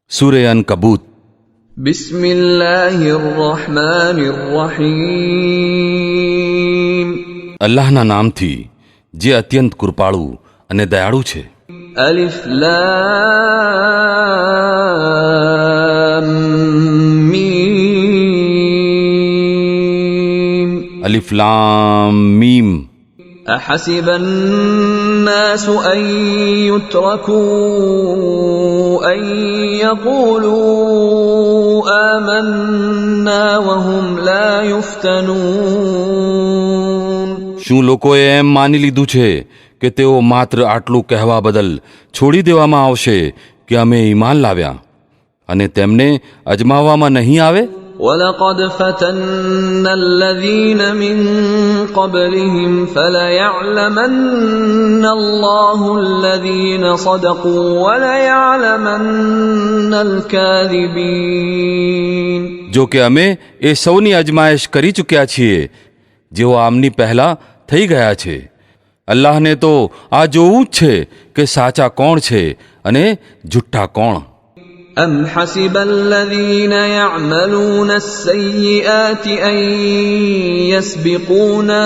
સૂરે અનકબૂત. બિસ્મિલ્લાહિર્રહમાનિર્રહીમ. અલ્લાહના નામથી જે અત્યંત કૃપાળુ અને દયાળુ છે. અલિફ લામ મીમ. અલિફ લામ મીમ. أحسب الناس أن يتركوا أن يقولوا آمنا وهم لا يفتنون. શું લોકોએ એમ માની લીધું છે કે તેઓ માત્ર આટલું કહેવા બદલ છોડી દેવામાં આવશે કે અમે ઈમાન લાવ્યા અને તેમને અજમાવવામાં નહીં આવે? وَلَقَدْ فَتَنَّا الَّذِينَ مِن قَبْلِهِمْ فَلَيَعْلَمَنَّ اللَّهُ الَّذِينَ صَدَقُوا وَلَيَعْلَمَنَّ الْكَاذِبِينَ. જો કે અમે એ સૌની અજમાયશ કરી ચૂક્યા છીએ જેઓ આમની પહેલા થઈ ગયા છે. અલ્લાહને તો આ જોવું જ છે કે સાચા કોણ છે અને જુઠ્ઠા કોણ. أَمْ حَسِبَ الَّذِينَ يَعْمَلُونَ السَّيِّئَاتِ أَن يَسْبِقُونَا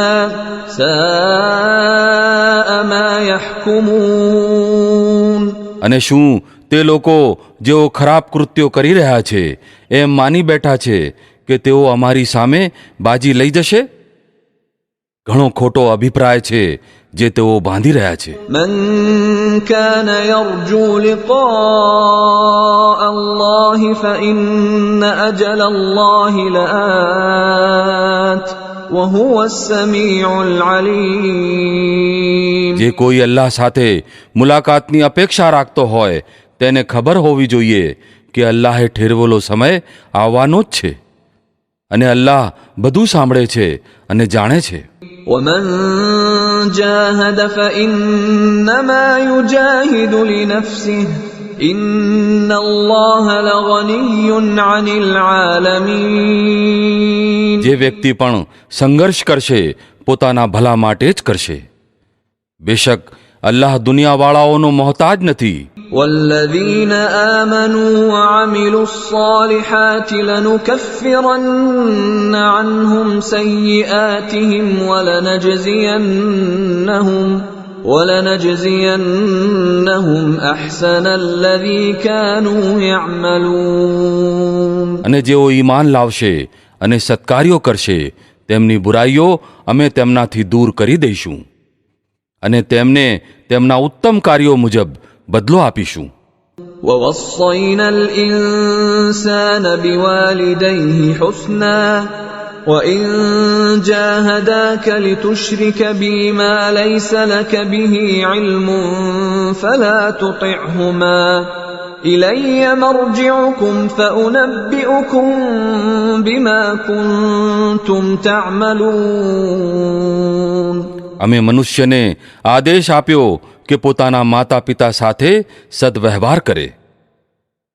سَاءَ مَا يَحْكُمُونَ. અને શું તે લોકો જેઓ ખરાબ કૃત્યો કરી રહ્યા છે એમ માની બેઠા છે કે તેઓ અમારી સામે બાજી લઈ જશે? ઘણો ખોટો અભિપ્રાય છે જે તેઓ બાંધી રહ્યા છે. من كان يرجو لقاء الله فإن أجل الله لآت وهو السميع العليم. જે કોઈ અલ્લાહ સાથે મુલાકાતની અપેક્ષા રાખતો હોય તેને ખબર હોવી જોઈએ કે અલ્લાહે ઠેરવેલો સમય આવવાનો જ છે અને અલ્લાહ બધું સાંભળે છે અને જાણે છે. ومن جاهد فإنما يجاهد لنفسه إن الله لغني عن العالمين. જે વ્યક્તિ પણ સંઘર્ષ કરશે પોતાના ભલા માટે જ કરશે. બેશક અલ્લાહ દુનિયાવાળાઓનો મોહતાજ નથી. والذين آمنوا وعملوا الصالحات لنكفرن عنهم سيئاتهم ولنجزينهم أحسن الذي كانوا يعملون. અને જેઓ ઈમાન લાવશે અને સત્કાર્યો કરશે તેમની બુરાઈઓ અમે તેમનાથી દૂર કરી દઈશું અને તેમને તેમના ઉત્તમ કાર્યો મુજબ બદલો આપીશું. ووصينا الإنسان بوالديه حسنا وإن جاهداك لتشرك بي ما ليس لك به علم فلا تطعهما إلي مرجعكم فأنبئكم بما كنتم تعملون. અમે મનુષ્યને આદેશ આપ્યો કે પોતાના માતા પિતા સાથે સદવ્યવહાર કરે,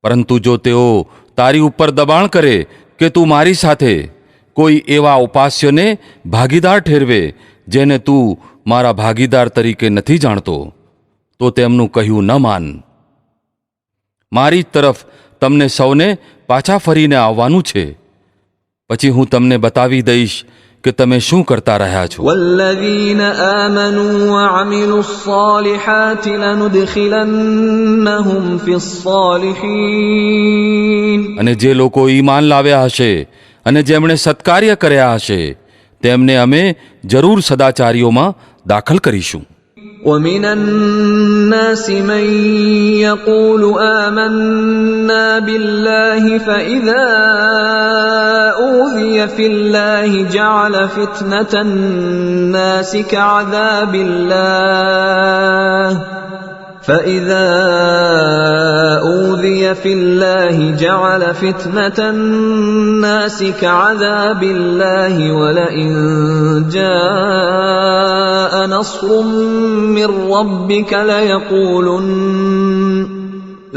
પરંતુ જો તેઓ તારી ઉપર દબાણ કરે કે તું મારી સાથે કોઈ એવા ઉપાસ્યને ભાગીદાર ઠેરવે જેને તું મારા ભાગીદાર તરીકે નથી જાણતો તો તેમનું કહ્યું ન માન. મારી તરફ તમને સૌને પાછા ફરીને આવવાનું છે, પછી હું તમને બતાવી દઈશ કે તમે શું કરતા રહ્યા છો. والذين آمنوا وعملوا الصالحات لندخلنهم في الصالحين. અને જે લોકો ઈમાન લાવ્યા હશે અને જેમણે સત્કાર્ય કર્યા હશે તેમને અમે જરૂર સદાચારીઓમાં દાખલ કરીશું. ومن الناس من يقول آمنا بالله فإذا أوذي في الله جعل فتنة الناس كعذاب الله فإذا أوذي في الله جعل فتنة الناس كعذاب الله ولئن جاء نصر من ربك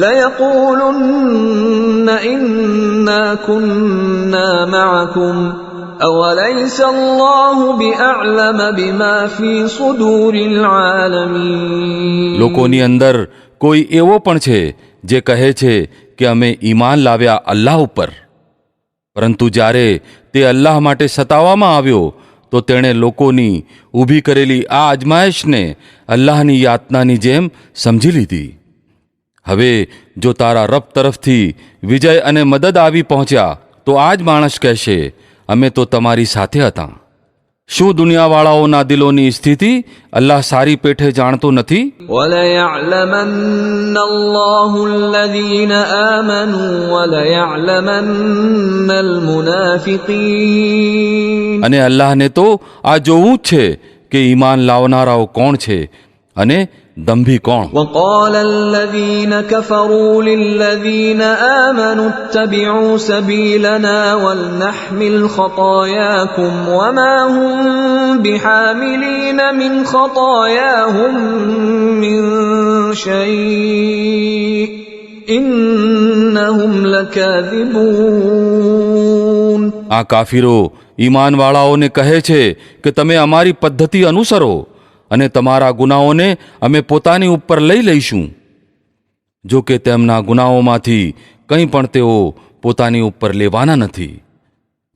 ليقولن إنا كنا معكم أوليس الله بأعلم بما في صدور العالمين. લોકોની અંદર કોઈ એવો પણ છે જે કહે છે કે અમે ઈમાન લાવ્યા અલ્લાહ ઉપર. પરંતુ જ્યારે તે અલ્લાહ માટે સતાવવામાં આવ્યો તો તેણે લોકોની ઊભી કરેલી આ અજમાયશને અલ્લાહની યાતનાની જેમ સમજી લીધી. હવે જો તારા રબ તરફથી વિજય અને મદદ આવી પહોંચ્યા તો આ જ માણસ કહેશે, અમે તો તમારી સાથે હતા. શું દુનિયાવાળાઓના દિલોની સ્થિતિ અલ્લાહ સારી પેઠે જાણતો નથી? وَلَيَعْلَمَنَّ اللَّهُ الَّذِينَ آمَنُوا وَلَيَعْلَمَنَّ الْمُنَافِقِينَ. અને અલ્લાહને તો આ જોવું જ છે કે ઈમાન લાવનારાઓ કોણ છે અને દંભી કોણ. وَقَالَ الَّذِينَ كَفَرُوا لِلَّذِينَ آمَنُوا اتَّبِعُوا سَبِيلَنَا وَلْنَحْمِلْ خَطَايَاكُمْ وَمَا هُمْ بِحَامِلِينَ مِنْ خَطَايَاهُمْ مِنْ شَيْءٍ إِنَّهُمْ لَكَاذِبُونَ. આ કાફીરો ઈમાનવાળાઓને કહે છે કે તમે અમારી પદ્ધતિ અનુસરો અને તમારા ગુનાઓને અમે પોતાની ઉપર લઈ લઈશું. જો કે તેમના ગુનાઓમાંથી કંઈ પણ તેઓ પોતાની ઉપર લેવાના નથી.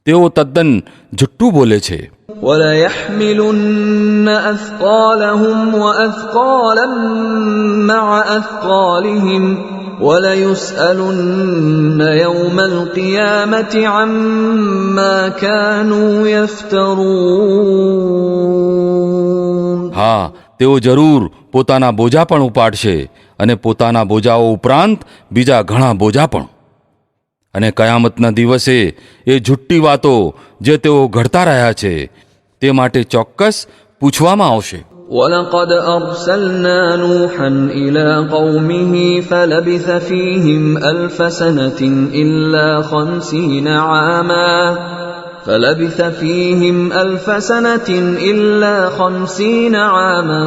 તેઓ તદ્દન જુઠ્ઠું બોલે છે. وَلَيَحْمِلُنَّ أَثْقَالَهُمْ وَأَثْقَالًا مَعَ أَثْقَالِهِمْ وَلَيُسْأَلُنَّ يَوْمَ الْقِيَامَةِ عَمَّا كَانُوا يَفْتَرُونَ. હા, તેઓ જરૂર પોતાના બોજા પણ ઉપાડશે અને પોતાના બોજાઓ ઉપરાંત બીજા ઘણા બોજા પણ. અને કયામતના દિવસે એ જુઠ્ઠી વાતો જે તેઓ ઘડતા રહ્યા છે તે માટે ચોક્કસ પૂછવામાં આવશે. وَلَقَدْ أَرْسَلْنَا نُوحًا إِلَى قَوْمِهِ فَلَبِثَ فِيهِمْ أَلْفَ سَنَةٍ إِلَّا 50 عَامًا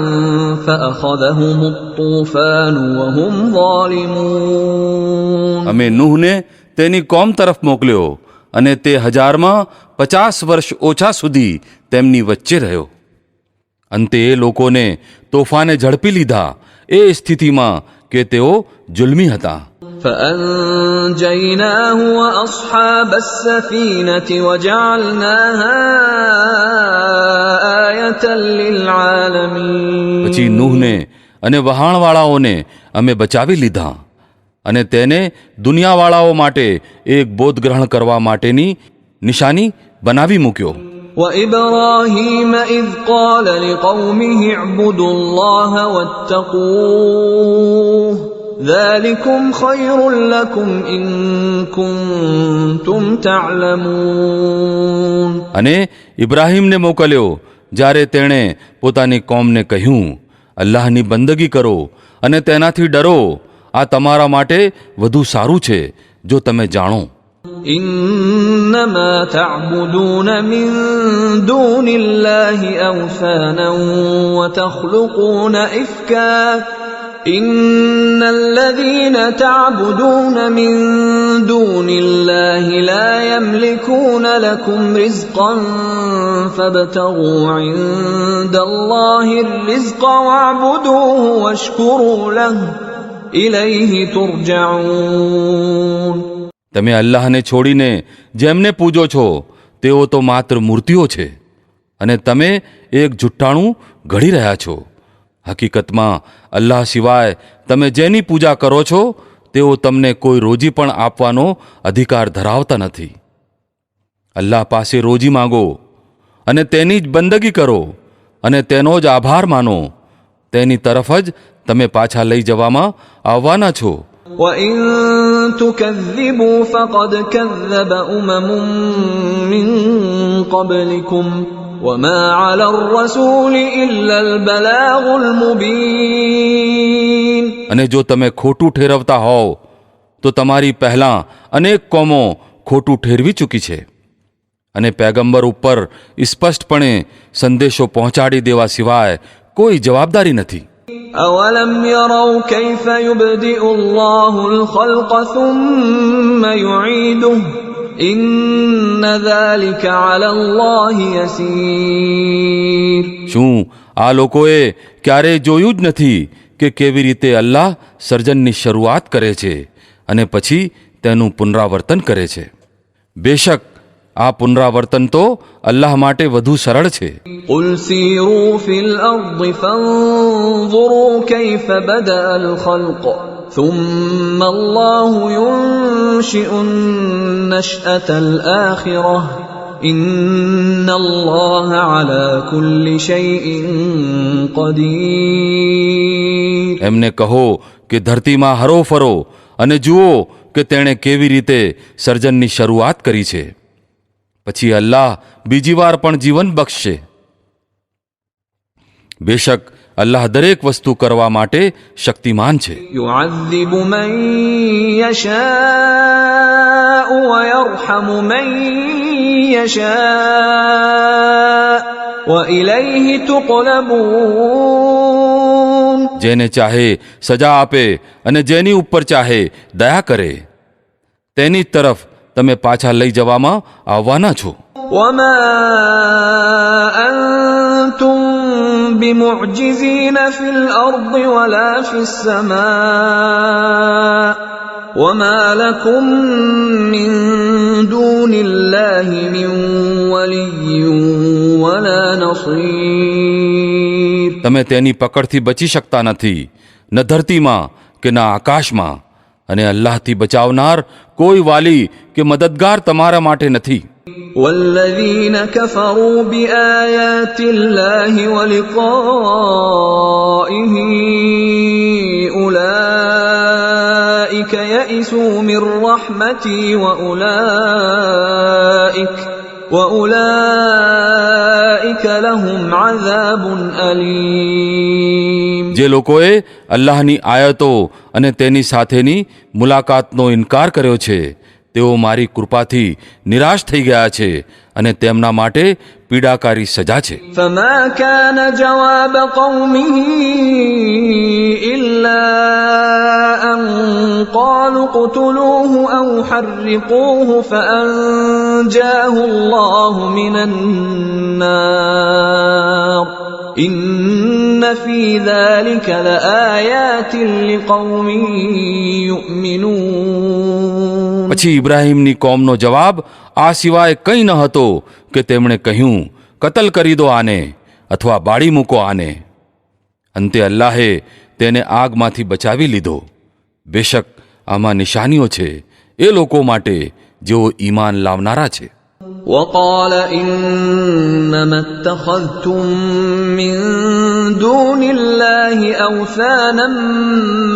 فَأَخَذَهُمُ الطُّوفَانُ وَهُمْ ظَالِمُونَ. અમે નૂહને તેની કોમ તરફ મોકલ્યો અને તે 1000માં 50 વર્ષ ઓછા સુધી તેમની વચ્ચે રહ્યો. અંતે એ લોકોને તોફાને ઝડપી લીધા એ સ્થિતિમાં કે તેઓ જુલ્મી હતા. فَأَنْجَيْنَاهُ وَأَصْحَابَ السَّفِينَةِ وَجَعَلْنَاهَا آيَةً لِلْعَالَمِينَ. પછી નૂહને અને વહાણવાળાઓને અમે બચાવી લીધા અને તેને દુનિયાવાળાઓ માટે એક બોધ ગ્રહણ કરવા માટેની નિશાની બનાવી મૂક્યો. وَإِبْرَاهِيمَ إِذْ قَالَ لِقَوْمِهِ اعْبُدُوا اللَّهَ وَاتَّقُوهُ ذَلِكُمْ خَيْرٌ لَكُمْ إِن كُنتُمْ تَعْلَمُونَ. અને ઇબ્રાહીમને મોકલ્યો જ્યારે તેણે પોતાની કોમને કહ્યું, અલ્લાહની બંદગી કરો અને તેનાથી ડરો. આ તમારા માટે વધુ સારું છે જો તમે જાણો. إِنَّمَا تَعْبُدُونَ مِن دُونِ اللَّهِ أَوْثَانًا وَتَخْلُقُونَ إِفْكًا إِنَّ الَّذِينَ تَعْبُدُونَ مِن دُونِ اللَّهِ لَا يَمْلِكُونَ لَكُمْ رِزْقًا فَابْتَغُوا عِندَ اللَّهِ الرِّزْقَ وَاعْبُدُوهُ وَاشْكُرُوا لَهُ إِلَيْهِ تُرْجَعُونَ. તમે અલ્લાહને છોડીને જેમને પૂજો છો તેઓ તો માત્ર મૂર્તિઓ છે અને તમે એક જુઠ્ઠાણું ઘડી રહ્યા છો. હકીકતમાં અલ્લાહ સિવાય તમે જેની પૂજા કરો છો તેઓ તમને કોઈ રોજી પણ આપવાનો અધિકાર ધરાવતા નથી. અલ્લાહ પાસે રોજી માંગો અને તેની જ બંદગી કરો અને તેનો જ આભાર માનો. તેની તરફ જ તમે પાછા લઈ જવામાં આવવાના છો. وَإِن تُكَذِّبُوا فَقَدْ كَذَّبَ أُمَمٌ مِّن قَبْلِكُمْ وَمَا عَلَى الرَّسُولِ إِلَّا الْبَلَاغُ الْمُبِينُ. અને જો તમે ખોટું ઠેરવતા હોવ તો તમારી પહેલાં અનેક કોમો ખોટું ઠેરવી ચૂકી છે અને પેગંબર ઉપર સ્પષ્ટપણે સંદેશો પહોંચાડી દેવા સિવાય કોઈ જવાબદારી નથી. أَوَلَمْ يَرَوْا كَيْفَ يُبْدِئُ اللَّهُ الْخَلْقَ ثُمَّ يُعِيدُهُ إِنَّ ذَلِكَ عَلَى اللَّهِ يَسِيرٌ. શું આ લોકોએ ક્યારેય જોયું જ નથી કે કેવી રીતે અલ્લાહ સર્જનની શરૂઆત કરે છે અને પછી તેનું પુનરાવર્તન કરે છે. બેશક આ પુનરાવર્તન તો અલ્લાહ માટે વધુ સરળ છે. قل سيروا في الأرض فانظروا كيف بدأ الخلق ثم الله ينشئ النشأة الآخرة إن الله على كل شيء قدير. એમને કહો કે ધરતીમાં હરો ફરો અને જુઓ કે તેણે કેવી રીતે સર્જનની શરૂઆત કરી છે. પછી અલ્લાહ બીજી વાર પણ જીવન બક્ષશે. બેશક અલ્લાહ દરેક વસ્તુ કરવા માટે શક્તિમાન છે. يعذب من يشاء ويرحم من يشاء وإليه تقلبون. જેને ચાહે સજા આપે અને જેની ઉપર ચાહે દયા કરે, તેની તરફ તમે પાછા લઈ જવામાં આવવાના છો. وما أنتم بمعجزين في الأرض ولا في السماء وما لكم من دون الله من ولي ولا نصير. તમે તેની પકડથી બચી શકતા નથી, ન ધરતીમાં કે ન આકાશમાં, અને અલ્લાહથી બચાવનાર કોઈ વાલી કે મદદગાર તમારા માટે નથી. والذين كفروا بآيات الله ولقائه أولئك يئسوا من رحمتي وأولئك لهم عذاب أليم. જે લોકોએ અલ્લાહની આયતો અને તેની સાથેની મુલાકાતનો ઇનકાર કર્યો છે, તેઓ મારી કૃપાથી નિરાશ થઈ ગયા છે અને તેમના માટે પીડાકારી સજા છે. فما كان جواب قومه إلا أن قالوا اقتلوه أو حرقوه فأنجاه الله من النار إن في ذلك لآيات لقوم يؤمنون. પછી ઇબ્રાહીમની કોમનો જવાબ આ સિવાય કંઈ ન હતો કે તેમણે કહ્યું, કતલ કરી દો આને અથવા બાળી મૂકો આને. અંતે અલ્લાહે તેને આગમાંથી બચાવી લીધો. બેશક આમાં નિશાનીઓ છે એ લોકો માટે જેઓ ઈમાન લાવનારા છે. وقال إنما اتخذتم من دون الله أوثانا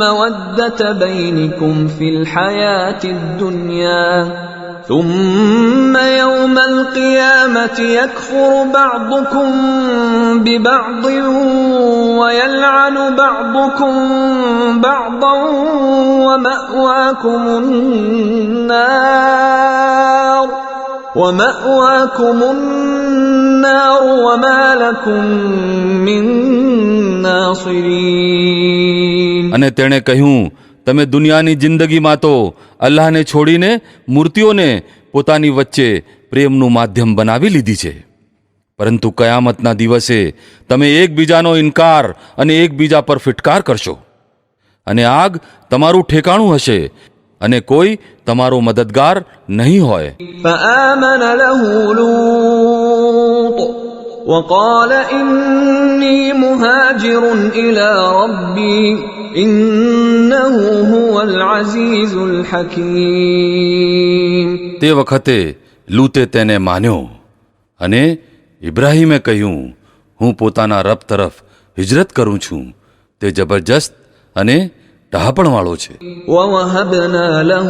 مودة بينكم في الحياة الدنيا ثم يوم القيامة يكفر بعضكم ببعض ويلعن بعضكم بعضا ومأواكم النار وما لكم من ناصرين. અને તેણે કહ્યું, તમે દુનિયાની જિંદગીમાં તો અલ્લાહને છોડીને મૂર્તિઓને પોતાની વચ્ચે પ્રેમનું માધ્યમ બનાવી લીધી છે, પરંતુ કયામતના દિવસે તમે એકબીજાનો ઇનકાર અને એકબીજા પર ફિટકાર કરશો, અને આગ તમારું ઠેકાણું હશે અને કોઈ તમારો મદદગાર નહીં હોય. فآمن له لوط وقال إني مهاجر إلى ربي إنه هو العزيز الحكيم. તે વખતે લૂતે તેને માન્યો અને ઇબ્રાહીમે કહ્યું, હું પોતાના રબ તરફ હિજરત કરું છું, તે જબરજસ્ત અને ડહાપણવાળો છે. ووهبنا له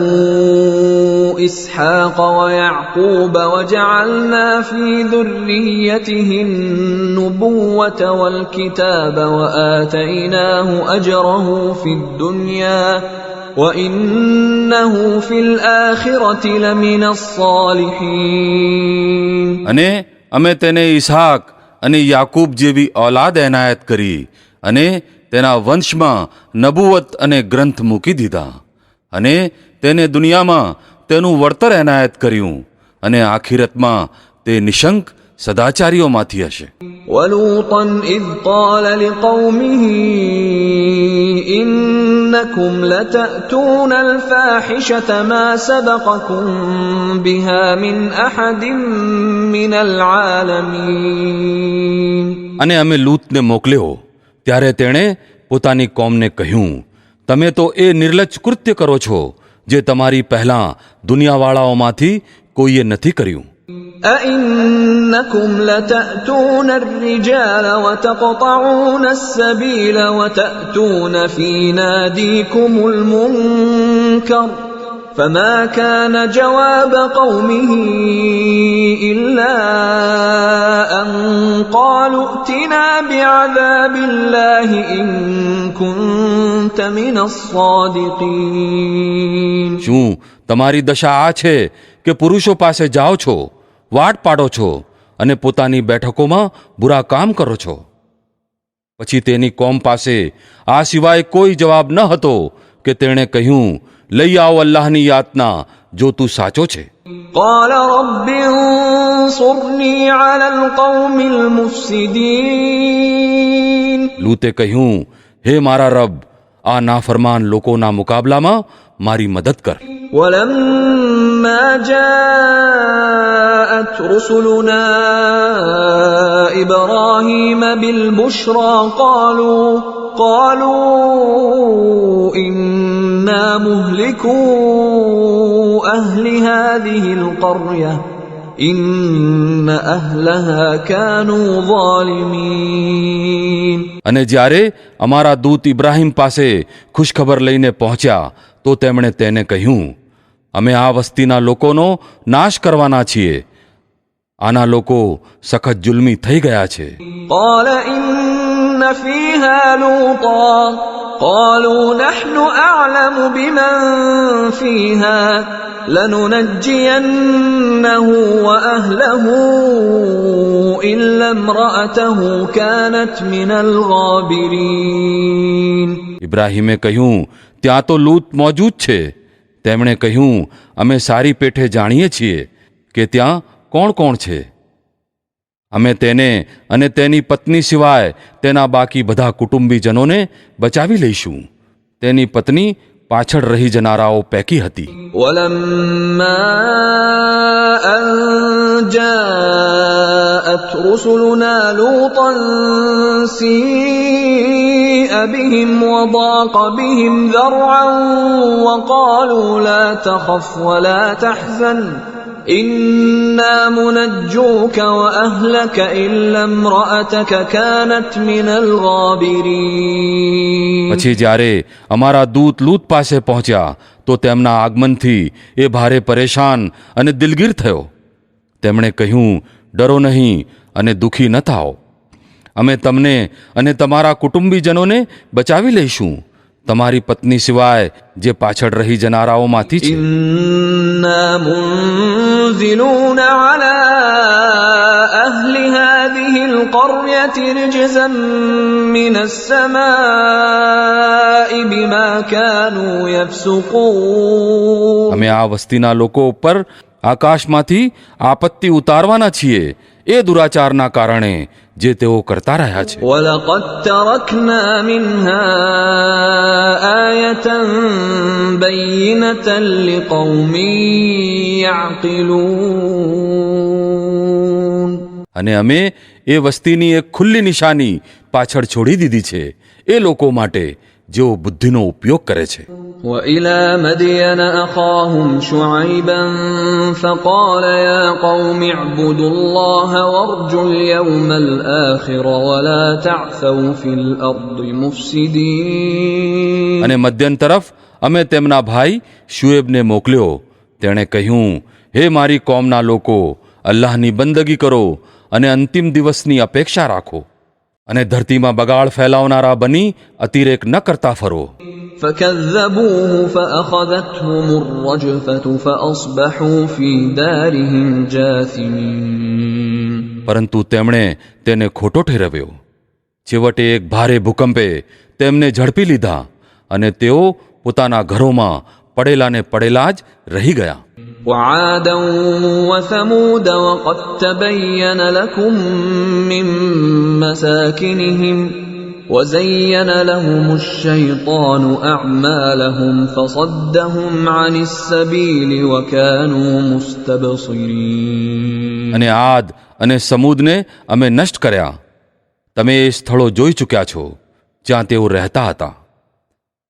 إسحاق ويعقوب وجعلنا في ذريته النبوة والكتاب وآتيناه أجره في الدنيا وإنه في الآخرة لمن الصالحين. અને અમે તેને ઈસહાક અને યાકૂબ જેવી ઔલાદ એનાયત કરી અને તેના વંશમાં નબુવત અને ગ્રંથ મૂકી દીધા, અને તેને દુનિયામાં તેનું વળતર એનાયત કર્યું, અને આખિરતમાં તે નિશંક સદાચારીઓમાંથી હશે. ولوطا إذ قال لقومه إنكم لتأتون الفاحشة ما سبقكم بها من أحد من العالمين. અને અમે લૂતને મોકલ્યો ત્યારે તેણે પોતાની કોમને કહ્યું, તમે તો એ નિર્લજ્જ કૃત્ય કરો છો જે તમારી પહેલાં દુનિયાવાળાઓમાંથી કોઈએ નથી કર્યું. أئنكم لتأتون الرجال وتقطعون السبيل وتأتون في ناديكم المنكر فما كان جواب قومه إلا أن قالوا ائتنا بعذاب الله إن كنت من الصادقين. શું તમારી દશા આ છે કે પુરુષો પાસે જાઓ છો, વાટ પાડો છો અને પોતાની બેઠકોમાં બુરા કામ કરો છો? પછી તેની કોમ પાસે આ સિવાય કોઈ જવાબ ન હતો કે તેણે કહ્યું, લઈ આવો અલ્લાહની યાતના જો તું સાચો છે. قال رب انصرني على القوم المفسدين. લૂતે કહ્યું, હે મારા રબ, આ નાફરમાન લોકોના મુકાબલામાં મારી મદદ કર. ولما جاءت رسلنا إبراهيم بالبشرى قالوا إنا مهلكو أهل هذه القرية إن أهلها كانوا ظالمين. અને જ્યારે અમારા દૂત ઇબ્રાહીમ પાસે ખુશખબર લઈને પહોંચ્યા તો તેમણે તેને કહ્યું, અમે આ વસ્તીના લોકોનો નાશ કરવાના છીએ. આના લોકો સખત જુલ્મી થઈ ગયા છે. قال إن فيها لوطا قالوا نحن أعلم بمن فيها لننجينه وأهله إلا امرأته كانت من الغابرين. ઇબ્રાહીમે કહ્યું, ત્યાં તો લૂત મોજૂદ છે. તેમણે કહ્યું, અમે સારી પેઠે જાણીએ છીએ કે ત્યાં કોણ કોણ છે. અમે તેને અને તેની પત્ની સિવાય તેના બાકી બધા કુટુંબીજનોને બચાવી લઈશું. તેની પત્ની પાછળ રહી જનારાઓ પૈકી હતી. ولما أن جاءت رسلنا لوطا سيء بهم وضاق بهم ذرعا وقالوا لا تخف ولا تحزن إنا منجوك وأهلك إلا امرأتك كانت من الغابرين. પછી જ્યારે અમારા દૂત લૂત પાસે પહોંચ્યા તો તેમના આગમનથી એ ભારે પરેશાન અને દિલગીર થયો. તેમણે કહ્યું, ડરો નહીં અને દુઃખી ન થાઓ. અમે તમને અને તમારા કુટુંબીજનોને બચાવી લઈશું. તમારી પત્ની સિવાય જે પાછળ રહી જનારાઓમાંથી છે. إنا منزلون على أهل هذه القرية رجزا من السماء بما كانوا يفسقون. અમે આ વસ્તીના લોકો ઉપર આકાશમાંથી આપત્તિ ઉતારવાના છીએ એ દુરાચારના કારણે જે તેઓ કરતા રહ્યા છે. ولقد تركنا منها آية بينة لقوم يعقلون. અને અમે એ વસ્તીની એક ખુલ્લી નિશાની પાછળ છોડી દીધી છે એ લોકો માટે જેઓ બુદ્ધિનો ઉપયોગ કરે છે. وإلى مدين أخاهم شعيبا فقال يا قوم اعبدوا الله وارجوا اليوم الآخر ولا تعثوا في الأرض مفسدين. અને મધ્યન તરફ અમે તેમના ભાઈ શુએબને મોકલ્યો. તેણે કહ્યું, હે મારી કોમના લોકો, અલ્લાહની બંદગી કરો અને અંતિમ દિવસની અપેક્ષા રાખો અને ધરતીમાં બગાડ ફેલાવનારા બની અતિરેક ન કરતા ફરો. فكذبوه فأخذتهم الرجفة فأصبحوا في دارهم جاثمين. પરંતુ તેમણે તેને ખોટો ઠેરવ્યો. છેવટે એક ભારે ભૂકંપે તેમને ઝડપી લીધા અને તેઓ પોતાના ઘરોમાં પડેલા ને પડેલા જ રહી ગયા. وعادا وثمود وقد تبين لكم من مساكنهم وزين لهم الشيطان أعمالهم فصدهم عن السبيل وكانوا مستبصرين. અને આદ અને સમૂદને અમે નષ્ટ કર્યા. તમે એ સ્થળો જોઈ ચૂક્યા છો જ્યાં તેઓ રહેતા હતા.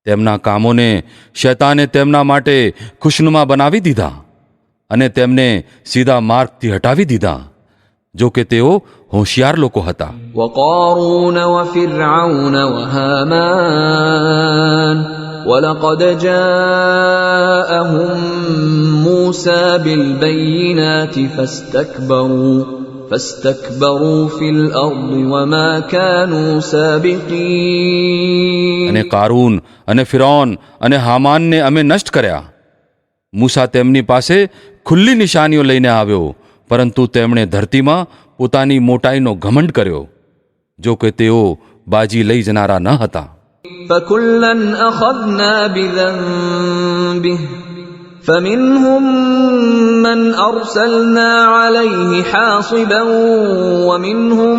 તેમના કામોને શૈતાને તેમના માટે ખુશનુમા બનાવી દીધા અને તેમને સીધા માર્ગથી હટાવી દીધા, જો કે તેઓ હોશિયાર લોકો હતા. وقارون وفرعون وهامان ولقد جاءهم موسى بالبينات فاستكبروا في الأرض وما كانوا سابقين. અને કારૂન અને ફિરૌન અને હામાનને અમે નષ્ટ કર્યા. મૂસા તેમની પાસે ખુલ્લી નિશાનીઓ લઈને આવ્યો, પરંતુ તેમણે ધરતીમાં પોતાની મોટાઈનો ઘમંડ કર્યો, જો કે તેઓ બાજી લઈ જનારા ન હતા. فكلا أخذنا بذنبه فمنهم من أرسلنا عليه حاصبا ومنهم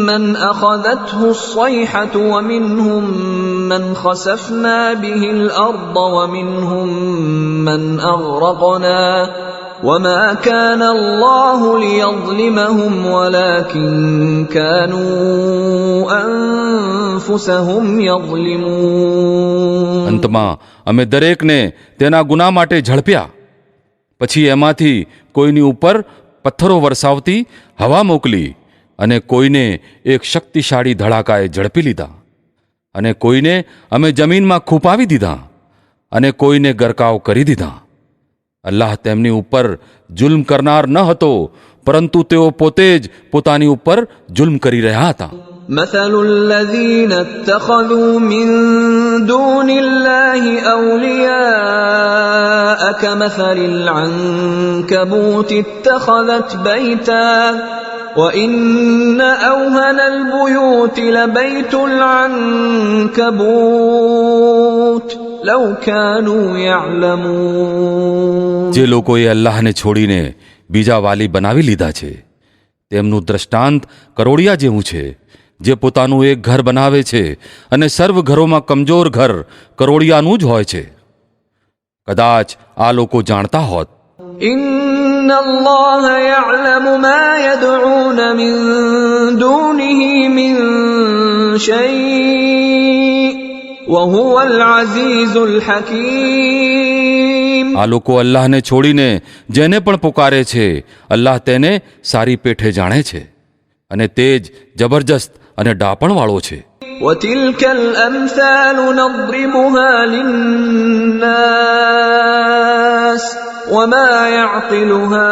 من أخذته الصيحة ومنهم من خسفنا به الأرض ومنهم من أغرقنا وما كان الله ليظلمهم ولكن كانوا أنفسهم يظلمون. અંતમાં અમે દરેકને તેના ગુના માટે ઝડપ્યા. પછી એમાંથી કોઈની ઉપર પથ્થરો વરસાવતી હવા મોકલી અને કોઈને એક શક્તિશાળી ધડાકાએ ઝડપી લીધા અને કોઈને અમે જમીનમાં ખૂંપાવી દીધા અને કોઈને ગરકાવ કરી દીધા. અલ્લાહ તેમની ઉપર જુલ્મ કરનાર ન હતો, પરંતુ તેઓ પોતે જ પોતાની ઉપર જુલ્મ કરી રહ્યા હતા. مثل الذين اتخذوا من دون الله أولياء كمثل العنكبوت اتخذت بيتا وإن أوهن البيوت لبيت العنكبوت لو كانوا يعلمون. જે લોકોએ અલ્લાહને છોડીને બીજા વાલી બનાવી લીધા છે, તેમનું દ્રષ્ટાંત કરોડિયા જેવું છે, જે પોતાનું એક ઘર બનાવે છે અને સર્વ ઘરોમાં કમજોર ઘર કરોડિયાનું જ હોય છે. કદાચ આ લોકો જાણતા હોત. إن الله يعلم ما يدعون من دونه من شيء وهو العزيز الحكيم. આ લોકો અલ્લાહને છોડીને જેને પણ પુકારે છે, અલ્લાહ તેને સારી પેઠે જાણે છે અને તે જ જબરજસ્ત અને ડાપણવાળો છે. وتلك الأمثال نضربها للناس وما يعقلها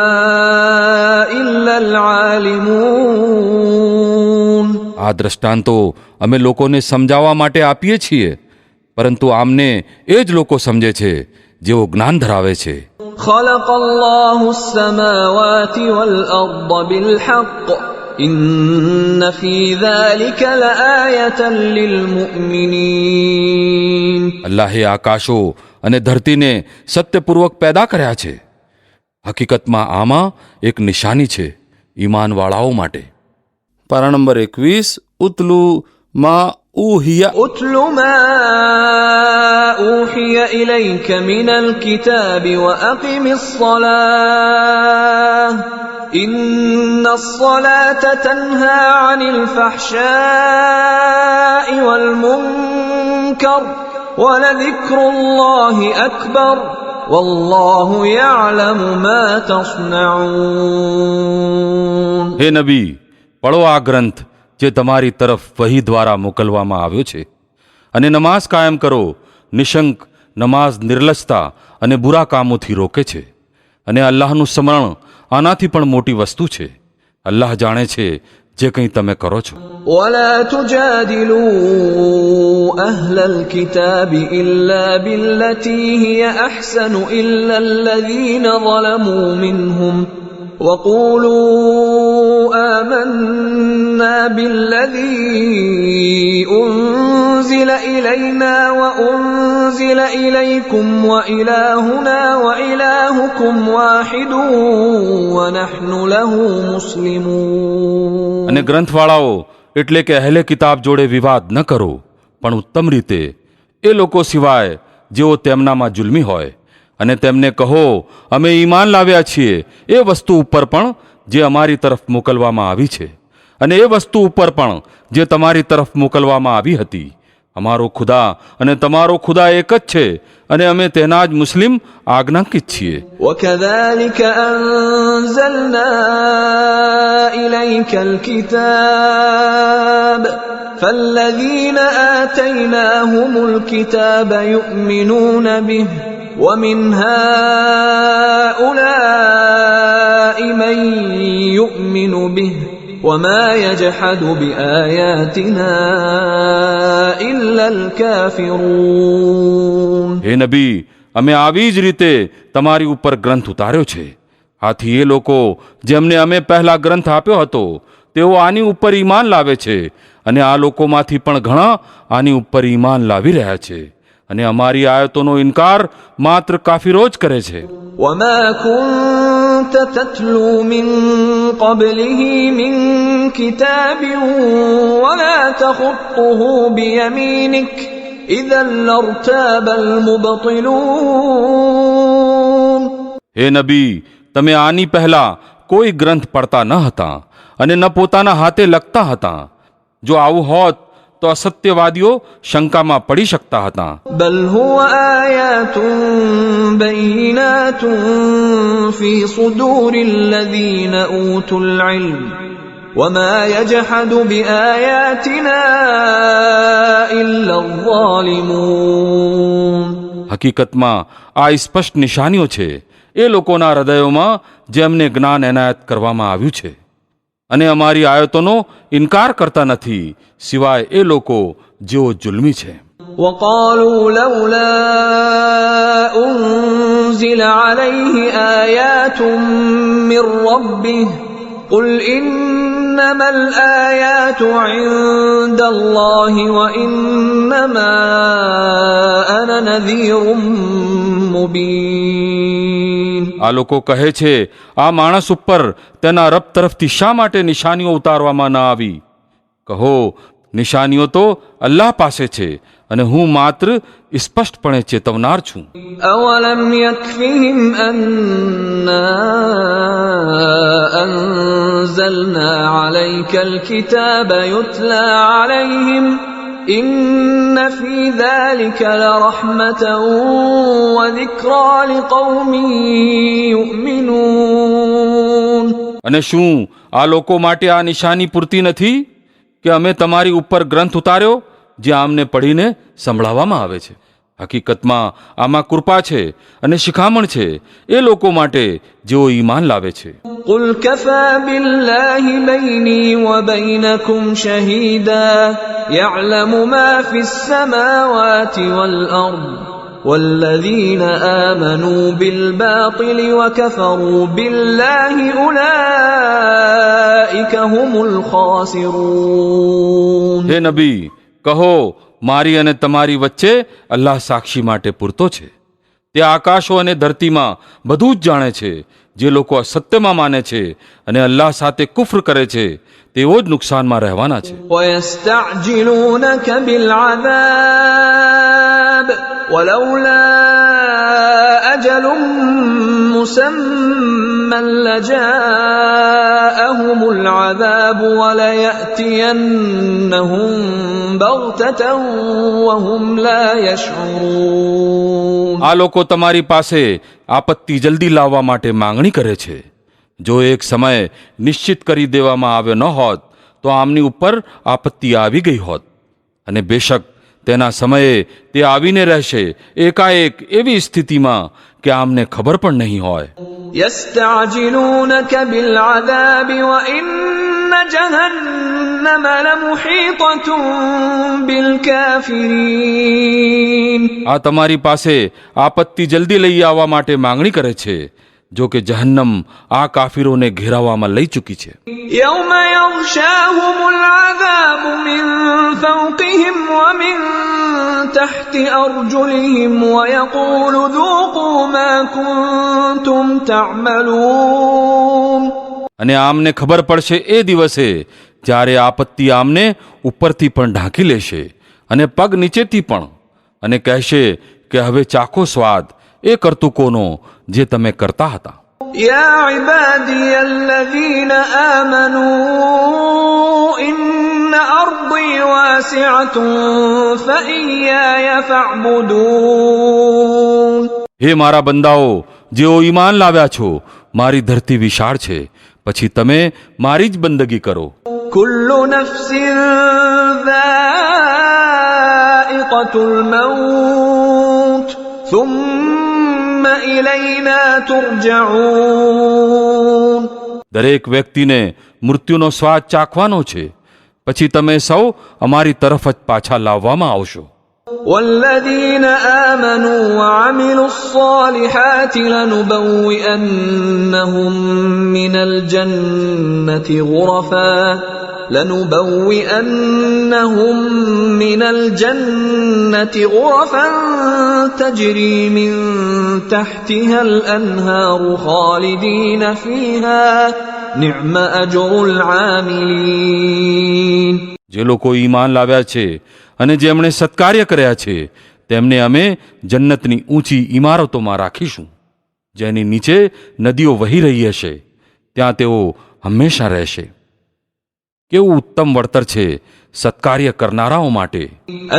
إلا العالمون. આ દ્રષ્ટાંતો અમે લોકોને સમજાવવા માટે આપીએ છીએ, પરંતુ આમને એ જ લોકો સમજે છે જેઓ જ્ઞાન ધરાવે છે. خلق الله السماوات والأرض بالحق إن في ذلك لآية للمؤمنين. અલ્લાહે આકાશો અને ધરતીને સત્યપૂર્વક પેદા કર્યા છે. હકીકતમાં આમાં એક નિશાની છે ઈમાનવાળાઓ માટે. પારા નંબર 21. ઉતલુ મા ઉહિયા. أتل ما أوحي إليك من الكتاب وأقم الصلاة إن الصلاة تنهى عن الفحشاء والمنكر ولذكر الله أكبر والله يعلم ما تصنعون. હે નબી, પઢો આ ગ્રંથ જે તમારી તરફ વહી દ્વારા મોકલવામાં આવ્યો છે, અને નમાઝ કાયમ કરો. નિશંક નમાઝ નિર્લજતા અને બુરા કામોથી રોકે છે, અને અલ્લાહનું સ્મરણ આનાથી પણ મોટી વસ્તુ છે. અલ્લાહ જાણે છે જે કંઈ તમે કરો છો. ولا تجادلوا أهل الكتاب إلا بالتي هي أحسن إلا الذين ظلموا منهم وقولوا آمنا بالذي أنزل إلينا وأنزل إليكم وإلهنا وإلهكم واحد ونحن له مسلمون. અને ગ્રંથવાળાઓ એટલે કે અહેલે કિતાબ જોડે વિવાદ ન કરો, પણ ઉત્તમ રીતે એ લોકો સિવાય જેઓ તેમનામાં જુલ્મી હોય, અને તેમને કહો અમે ઈમાન લાવ્યા છીએ એ વસ્તુ ઉપર પણ જે અમારી તરફ મોકલવામાં આવી છે, અને એ વસ્તુ ઉપર પણ જે તમારી તરફ મોકલવામાં આવી હતી. અમારો ખુદા અને તમારો ખુદા એક જ છે, અને અમે તેના જ મુસ્લિમ આજ્ઞાંકિત છીએ. وكذلك أنزلنا إليك الكتاب فالذين آتيناهم الكتاب يؤمنون به ومن هؤلاء من يؤمن به وما يجحد بآياتنا إلا الكافرون. હે નબી, અમે આવી જ રીતે તમારી ઉપર ગ્રંથ ઉતાર્યો છે. આથી એ લોકો જેમને અમે પહેલા ગ્રંથ આપ્યો હતો તેઓ આની ઉપર ઈમાન લાવે છે, અને આ લોકોમાંથી પણ ઘણા આની ઉપર ઈમાન લાવી રહ્યા છે, અને અમારી આયતોનો ઇનકાર માત્ર કાફિરો જ કરે છે. وما كنت تتلو من قبله من كتاب ولا تخطه بيمينك إذا لارتاب المبطلون. હે નબી, તમે આની પહેલા કોઈ ગ્રંથ પડતા ન હતા અને ન પોતાના હાથે લખતા હતા. જો આવું હોત તો અસત્યવાદીઓ શંકામાં પડી શકતા હતા. بل هو آيات بينات في صدور الذين أوتوا العلم وما يجحد بآياتنا إلا الظالمون. હકીકતમાં આ સ્પષ્ટ નિશાનીઓ છે એ લોકોના હૃદયોમાં જેમને જ્ઞાન એનાયત કરવામાં આવ્યું છે, અને અમારી આયતોનો ઇનકાર કરતા નથી સિવાય એ લોકો જેઓ જુલ્મી છે. وقالوا لولا أنزل عليه آيات من ربه قل إنما الآيات عند الله وإنما أنا نذير مبين. આ લોકો કહે છે આ માણસ ઉપર તેના રબ તરફથી શા માટે નિશાનીઓ ઉતારવામાં ન આવી? કહો, નિશાનીઓ તો અલ્લાહ પાસે છે, અને હું માત્ર સ્પષ્ટપણે ચેતવનાર છું. أولم يكفهم أنا أنزلنا عليك الكتاب يتلى عليهم إن في ذلك لرحمة وذكرى لقوم يؤمنون. અને શું આ લોકો માટે આ નિશાની પૂરતી નથી કે અમે તમારી ઉપર ગ્રંથ ઉતાર્યો જે આમને પઢીને સંભળાવવામાં આવે છે? હકીકતમાં આમાં કૃપા છે અને શિખામણ છે એ લોકો માટે જેઓ ઈમાન લાવે છે. قل كفى بالله بيني وبينكم شهيدا يعلم ما في السماوات والأرض والذين آمنوا بالباطل وكفروا بالله أولئك هم الخاسرون. હે નબી, કહો મારી અને તમારી વચ્ચે અલ્લાહ સાક્ષી માટે પૂરતો છે. તે આકાશો અને ધરતીમાં બધું જ જાણે છે. જે લોકો અસત્યમાં માને છે અને અલ્લાહ સાથે કુફર કરે છે તેઓ જ નુકસાનમાં રહેવાના છે. ويستعجلونك بالعذاب ولولا أجل مسمى لجاءهم العذاب وليأتينهم بغتة وهم لا يشعرون. આ લોકો તમારી પાસે આપત્તિ જલ્દી લાવવા માટે માંગણી કરે છે. જો એક સમય નિશ્ચિત કરી દેવામાં આવ્યો ન હોત તો આમની ઉપર આપત્તિ આવી ગઈ હોત, અને બેશક તેના સમયે તે આવીને રહેશે એકાએક એવી સ્થિતિમાં કે આમને ખબર પણ નહીં હોય. يستعجلونك بالعذاب وإن جهنم لمحيطة بالكافرين. આ તમારી પાસે આપત્તિ જલ્દી લઈ આવવા માટે માંગણી કરે છે, જો કે જહન્નમ આ કાફીરોને ઘેરાવામાં લઈ ચૂકી છે. يوم يغشاهم العذاب من فوقهم ومن تحت أرجلهم ويقول ذوقوا ما كنتم تعملون. અને આમને ખબર પડશે એ દિવસે જ્યારે આપત્તિ આમને ઉપરથી પણ ઢાંકી લેશે અને પગ નીચેથી પણ, અને કહેશે કે હવે ચાખો સ્વાદ એ કરતૂકોનો જે તમે કરતા હતા. يا عبادي الذين آمنوا إن أرضي واسعة فإياي فاعبدون. હે મારા બંદાઓ જેઓ ઈમાન લાવ્યા છો, મારી ધરતી વિશાળ છે, પછી તમે મારી જ બંદગી કરો. كل نفس ذائقة الموت ثم إلينا ترجعون. દરેક વ્યક્તિને મૃત્યુનો સ્વાદ ચાખવાનો છે, પછી તમે સૌ અમારી તરફ જ પાછા લાવવામાં આવશો. والذين آمنوا وعملوا الصالحات لنبوئنهم من الجنة غرفا تجري من تحتها الأنهار خالدين فيها نعم أجر العاملين. જે લોકો ઈમાન લાવ્યા છે અને જેમણે સત્કાર્ય કર્યા છે તેમને અમે જન્નતની ઊંચી ઇમારતોમાં રાખીશું, જેની નીચે નદીઓ વહી રહી હશે, ત્યાં તેઓ હંમેશા રહેશે. કેવું ઉત્તમ વળતર છે સત્કાર્ય કરનારાઓ માટે.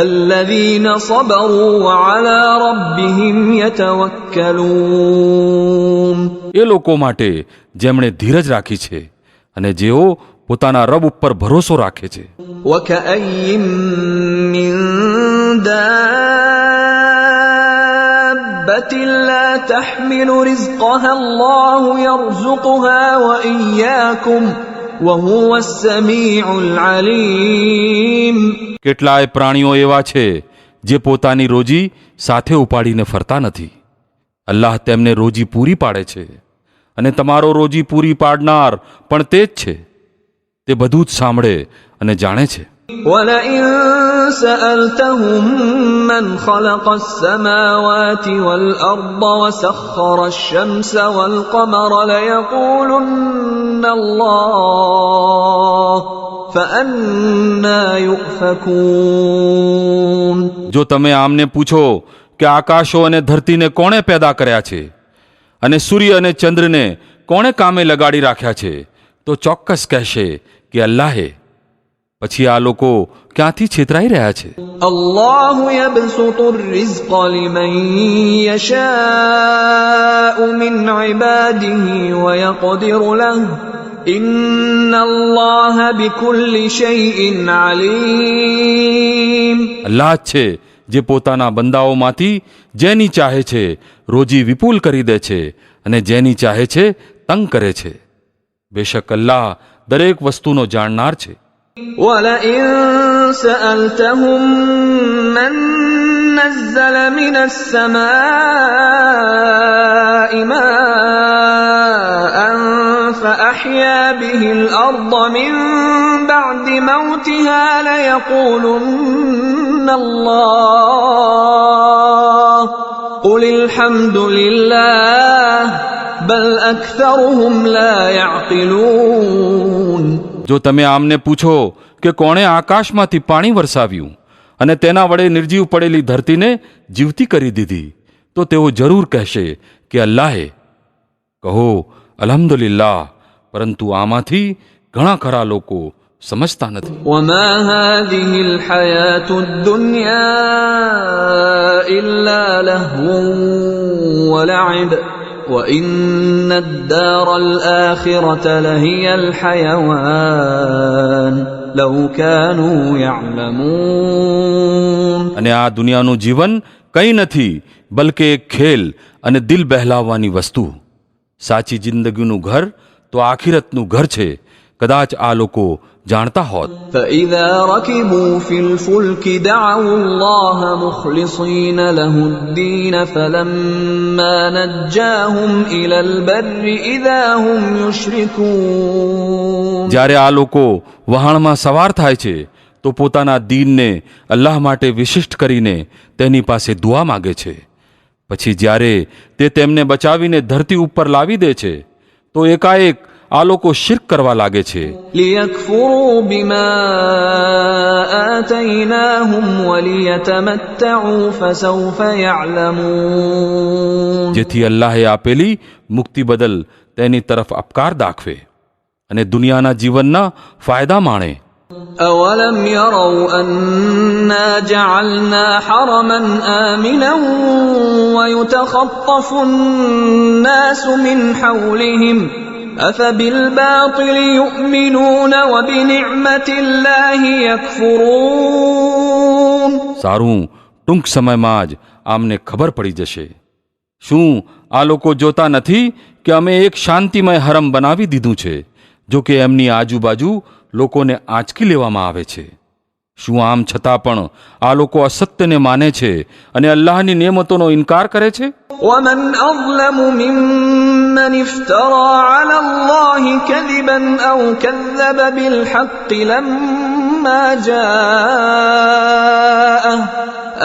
الذين صبروا وعلى ربهم يتوكلون. એ લોકો માટે જેમણે ધીરજ રાખી છે અને જેઓ પોતાના રબ ઉપર ભરોસો રાખે છે. وكأي من دابة لا تحمل رزقها الله يرزقها وإياكم وهو السميع العليم. કેટલાય પ્રાણીઓ એવા છે જે પોતાની રોજી સાથે ઉપાડીને ફરતા નથી. અલ્લાહ તેમને રોજી પૂરી પાડે છે અને તમારો રોજી પૂરી પાડનાર પણ તે જ છે. તે બધું જ સાંભળે અને જાણે છે. ولئن سألتهم من خلق السماوات والأرض وسخر الشمس والقمر ليقولن الله فأنى يؤفكون. જો તમે આમને પૂછો કે આકાશો અને ધરતીને કોણે પેદા કર્યા છે અને સૂર્ય અને ચંદ્રને કોણે કામે લગાડી રાખ્યા છે, તો ચોક્કસ કહેશે કે અલ્લાહે. પછી આ લોકો ક્યાંથી છેતરાઈ રહ્યા છે. الله يبسط الرزق لمن يشاء من عباده ويقدر له إن الله بكل شيء عليم. અલ્લાહ જ છે જે પોતાના બંદાઓમાંથી જેની ચાહે છે રોજી વિપુલ કરી દે છે અને જેની ચાહે છે તંગ કરે છે. બેશક અલ્લાહ દરેક વસ્તુનો જાણનાર છે. ولئن سألتهم من نزل من السماء ماء فأحيا به الأرض من بعد موتها ليقولن الله قل الحمد لله بل أكثرهم لا يعقلون. જો તમે આમને પૂછો કે કોણે આકાશમાંથી પાણી વરસાવ્યું અને તેના વડે નિર્જીવ પડેલી ધરતીને જીવતી કરી દીધી, તો તેઓ જરૂર કહેશે કે અલ્લાહે. કહો અલ્હમ્દુલિલ્લાહ, પરંતુ આમાંથી ઘણા ખરા લોકો સમજતા નથી. وما هذه الحياة الدنيا إلا لهو ولعب وإن الدار الآخرة لهي الحيوان لو كانوا يعلمون. અને આ દુનિયાનું જીવન કંઈ નથી બલકે એક ખેલ અને દિલ બહેલાવવાની વસ્તુ. સાચી જિંદગીનું ઘર તો આખિરતનું ઘર છે. કદાચ આ લોકો જાણતા હોત. فإذا ركبوا في الفلك دعوا الله مخلصين له الدين فلما نجاهم إلى البر إذا هم يشركون. જ્યારે આ લોકો વહાણમાં સવાર થાય છે તો પોતાના દીનને અલ્લાહ માટે વિશિષ્ટ કરીને તેની પાસે દુઆ માગે છે. પછી જ્યારે તે તેમને બચાવીને ધરતી ઉપર લાવી દે છે તો એકાએક આ લોકો શિર્ક કરવા લાગે છે. ليكفروا بما آتيناهم وليتمتعوا فسوف يعلمون. જેથી અલ્લાહે આપેલી મુક્તિ બદલ તેની તરફ અપકાર દાખવે અને દુનિયાના જીવનના ફાયદા માણે. أولم يروا أنا جعلنا حرما آمنا ويتخطف الناس من حولهم أفبالباطل يؤمنون وبنعمة الله يكفرون. સારું, ટૂંક સમયમાં જ આમને ખબર પડી જશે. શું આ લોકો જોતા નથી કે અમે એક શાંતિમય હરમ બનાવી દીધું છે, જો કે એમની આજુબાજુ લોકોને આંચકી લેવામાં આવે છે. શું આમ છતાં પણ આ લોકો અસત્યને માને છે અને અલ્લાહની નિયમતોનો ઇનકાર કરે છે? ومن أظلم ممن افترى على الله كذبا أو كذب بالحق لما جاءه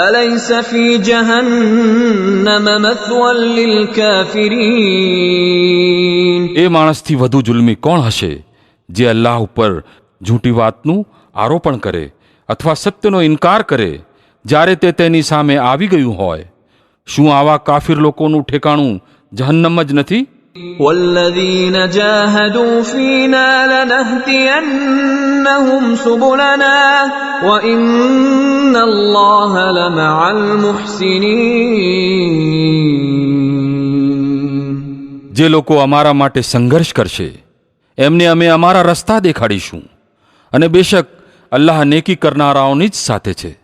أليس في جهنم مثوى للكافرين. એ માણસથી વધુ જુલ્મી કોણ હશે જે અલ્લાહ ઉપર જૂઠી વાતનું આરોપણ કરે અથવા સત્યનો ઇનકાર કરે જ્યારે તે તેની સામે આવી ગયું હોય. શું આવા કાફિર લોકોનું ઠેકાણું જહન્નમ જ નથી? والذين جاهدوا فينا لنهدينهم سبلنا وإن الله لمع المحسنين. જે લોકો અમારા માટે સંઘર્ષ કરશે એમને અમે અમારા રસ્તા દેખાડીશું અને બેશક અલ્લાહ નેકી કરનારાઓની જ સાથે છે.